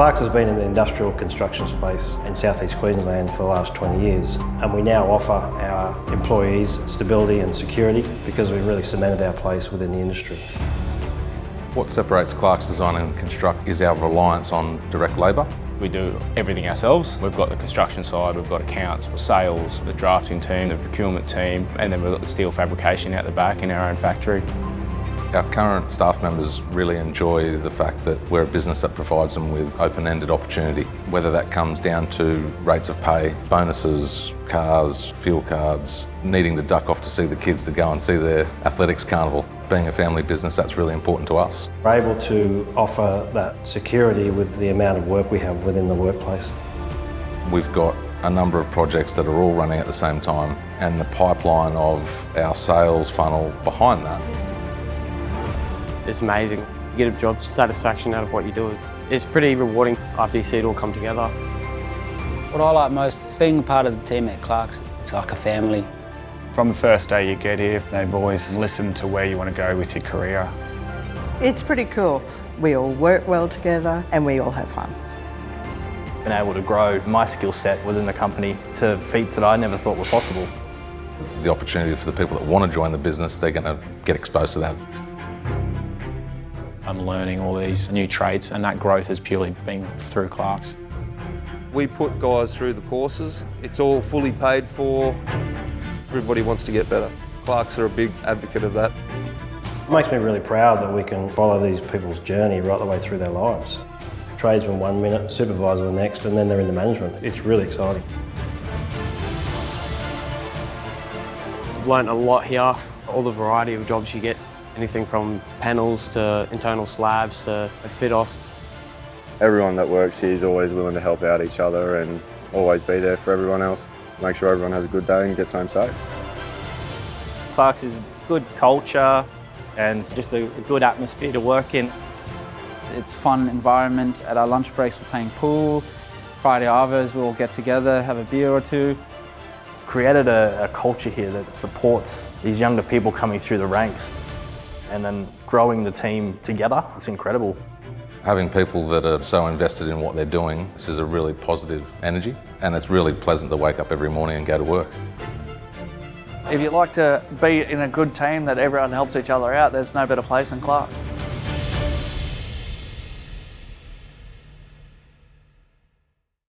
Clark's has been in the industrial construction space in southeast Queensland for the last 20 years, and we now offer our employees stability and security because we've really cemented our place within the industry. What separates Clark's Design and Construct is our reliance on direct labour. We do everything ourselves. We've got the construction side, we've got accounts, sales, the drafting team, the procurement team, and then we've got the steel fabrication out the back in our own factory. Our current staff members really enjoy the fact that we're a business that provides them with open-ended opportunity, whether that comes down to rates of pay, bonuses, cars, fuel cards, needing to duck off to see the kids to go and see their athletics carnival. Being a family business, that's really important to us. We're able to offer that security with the amount of work we have within the workplace. We've got a number of projects that are all running at the same time, and the pipeline of our sales funnel behind that. It's amazing. You get a job satisfaction out of what you do. It's pretty rewarding after you see it all come together. What I like most is being a part of the team at Clark's. It's like a family. From the first day you get here, they've always listened to where you want to go with your career. It's pretty cool. We all work well together and we all have fun. Been able to grow my skill set within the company to feats that I never thought were possible. The opportunity for the people that want to join the business, they're going to get exposed to that. I'm learning all these new trades, and that growth has purely been through Clark's. We put guys through the courses. It's all fully paid for. Everybody wants to get better. Clark's are a big advocate of that. It makes me really proud that we can follow these people's journey right the way through their lives. Tradesman 1 minute, supervisor the next, and then they're in the management. It's really exciting. I've learnt a lot here, all the variety of jobs you get. Anything from panels to internal slabs to fit-offs. Everyone that works here is always willing to help out each other and always be there for everyone else. Make sure everyone has a good day and gets home safe. Clark's is good culture and just a good atmosphere to work in. It's a fun environment. At our lunch breaks we're playing pool. Friday arvos we'll get together, have a beer or two. Created a culture here that supports these younger people coming through the ranks and then growing the team together. It's incredible. Having people that are so invested in what they're doing, this is a really positive energy, and it's really pleasant to wake up every morning and go to work. If you like to be in a good team that everyone helps each other out, there's no better place than Clark's.